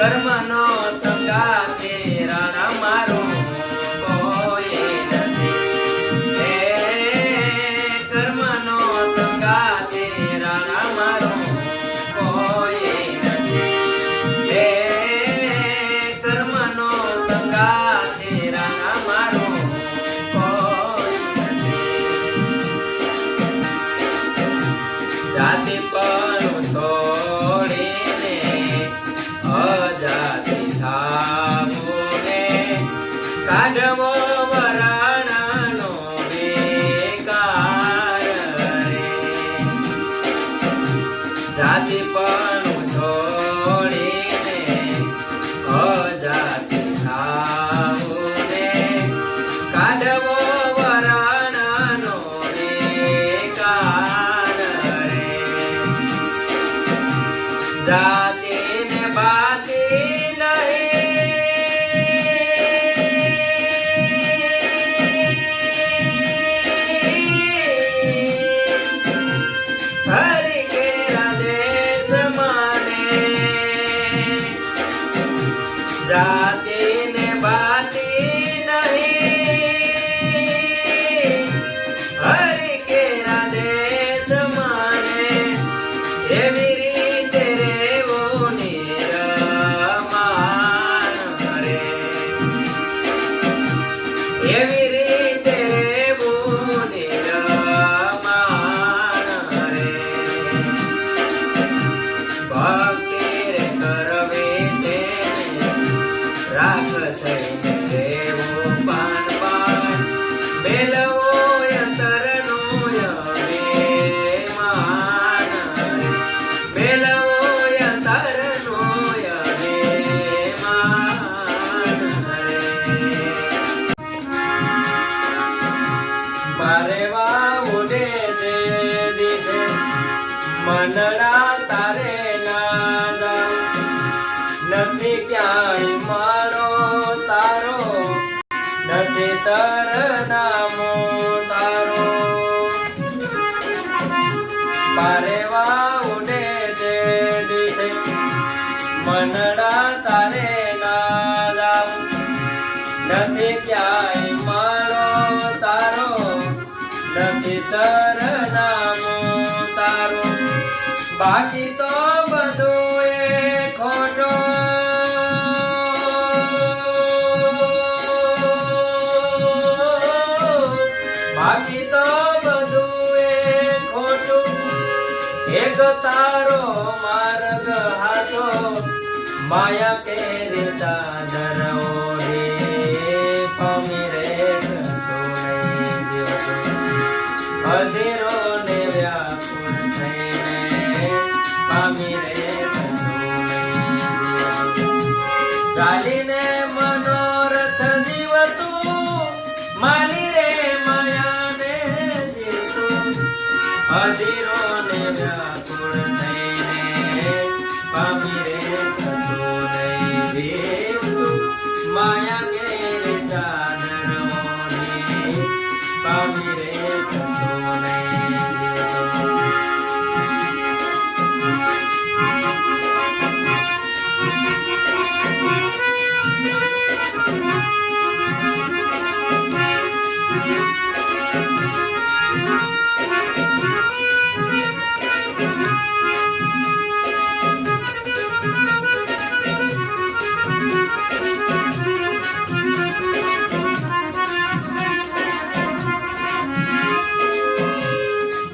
કર્મનો સંગાતે રાણા મારો કોઈ નથી. હે કર્મનો સંગાતે રાણા મારો કોઈ નથી. હે કર્મનો સંગાતે રાણા મારો કોઈ નથી. જાતિ પર છોડીને અજાતિ થામુને કાઢવો વરાણાનો બેકાર રે. જાતિ પણ છોડીને અજાતિ થામુને કાઢવો વરાણાનો બેકાર રે. જાતિ ને બાતી જાતિ ને બાતી નહીં. હરિ કેરા દેશ માને એવી રીતે રેવો નિરમાન રે. એવી રીતે રેવું નિરમાન રે. ભક્તિ રે કરવી રાખ થઈને દેવું પાન પાન મેલવો અંતરનો અભિમાન રે. મેલવો અંતરનો અભિમાન રે. મારે વાઉડે તે દિશે મનડા તારે ના જાઉં. નથી ક્યાંય મારો તારો નથી સરનામો તારો. પારે વાઉડે તે દિશે મનડા તારે ના જાઉં. નથી ક્યાંય મારો તારો નથી સરનામો તારો. બાકી તો બધું એ ખોટો બાકી તો બધું એ ખોટું. એક તારો માર્ગ હાથો માયા કેરી ચાદર ઓઢી પમી રે સોને દિવસો અધીરો ને વ્યાકુળ થઈને પામી રે સોને દિવસો. ચાલીને મનોરથ જીવતું માલી રે માયાને જીવતું. અધીરો ને વ્યાકુળ થઈને પામી રે સોને જીવતું. માયા કેરી ચાદર ઓઢી પામી રે સોને જીવતું.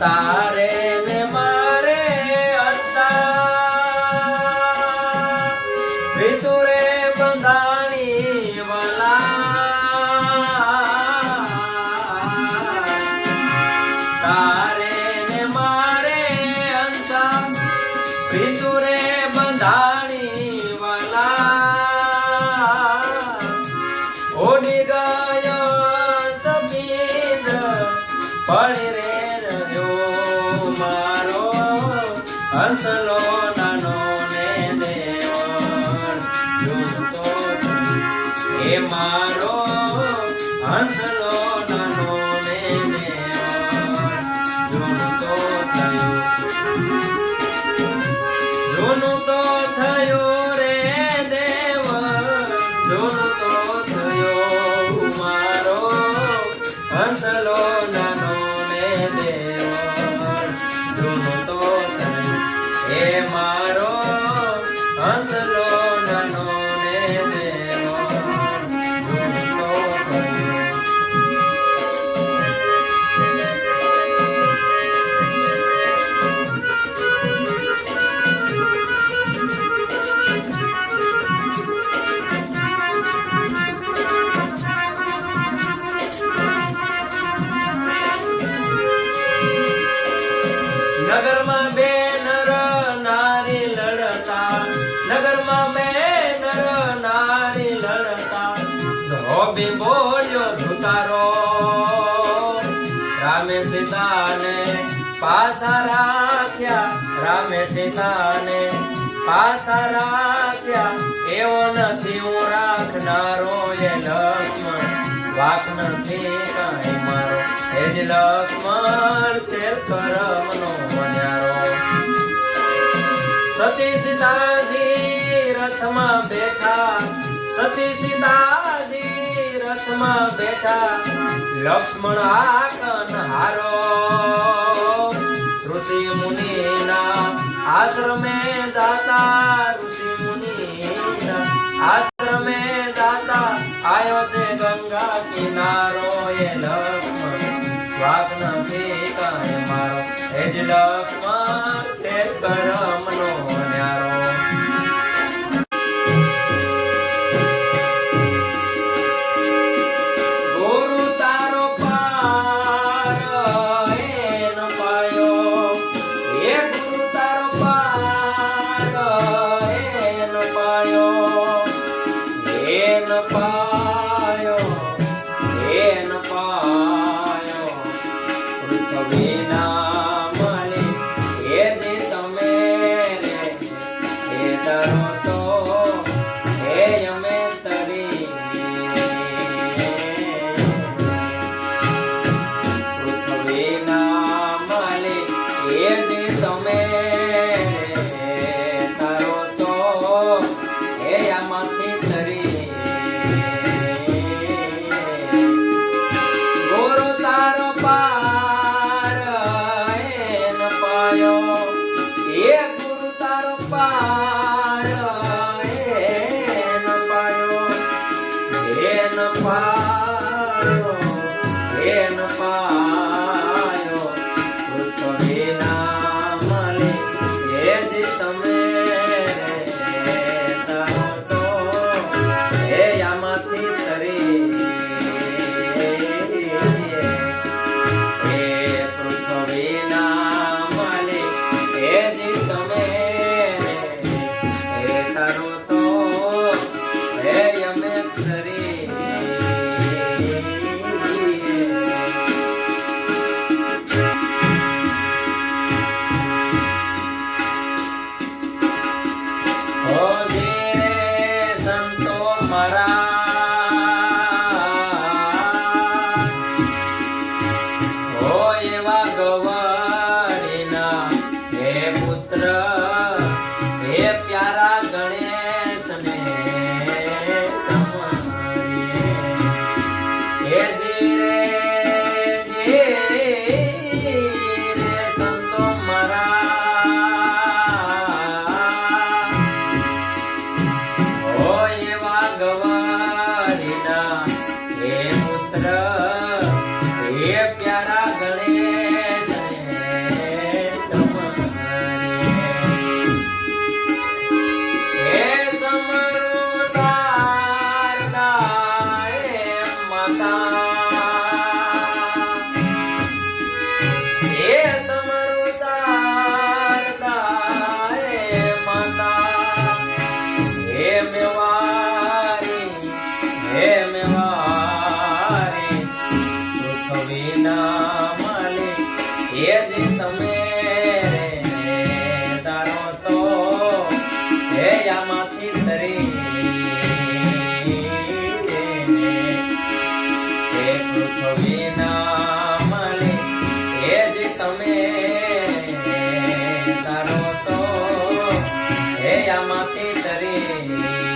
તારે ને મારે અંતા ઋતુરે બંધાણી વલા. તારે ને મારે અંતા ઋતુરે બંધાણી વલા. ઓડી ગયો સફેદ પડી રે મારો હંસલો નાનો ને દેવર જોતો એ મારો હંસલો નાનો ને દેવર જોતો થયો. જૂનું તો થયું રે દે નગરમાં બે નર નારી લડતા ધોબી બોલ્યો ધુતારો રામે સીતાને પાછા રાખ્યા રામે સીતાને પાછા રાખ્યા એવો નથી હું રાખનારો એ લક્ષ્મણ વાક નથી કાંઈ મારો એ જ લક્ષ્મણ છે કરમનો મન્યારો સતી સીતાજી રથમાં બેઠા સતી સીતાજી રથમાં બેઠા લક્ષ્મણ આકન હારો ઋષિ મુનિના આશ્રમે જાતા ઋષિ મુનિના આશ્રમે જાતા આયો છે ગંગા કિનારો એ લક્ષ્મણ વાક નથી કાંઈ મારો એ જ લક્ષ્મણ તે કરમનો ન્યારો ગુરુ તારો પાર એન પાયો એ ગુરુ તારો પાર એન પાયો એન પાયો એન પાયો પૃથ્વીના મલે એ જે તમે એ તરો તો એ અમે તરી પૃથ્વીના મલે એ જે તમે તરો તો એ આમાંથી તરી ગુરુ તારો પાર એન પાયો એ ગુરુ તારો પાર એન પાયો એન પાયો એન પાયો પૃથ્વીના મલે એ જ તમે તારો તો એ આમાંથી તરી એ પૃથ્વીના મલે એ જ તમે એ તારો તો એ અમે તરી સંતો મારા હો એવા ગવારીના હે પુત્ર હે પ્યારા ગણેશને સમરીએ હે રે સંતો મારા હો એવા ગવારીના હે પુત્ર હે પ્યારા ગણેશને સમરીએ હે સમરો શારદા હે માતા હે સમરો શારદા હે માતા હે મેવારી પૃથ્વીના મલે એ જ તમે તારો તો હે આમાંથી તરી હે પૃથ્વીના મલે એ જ તમે તારો તો હે આમાંથી તરી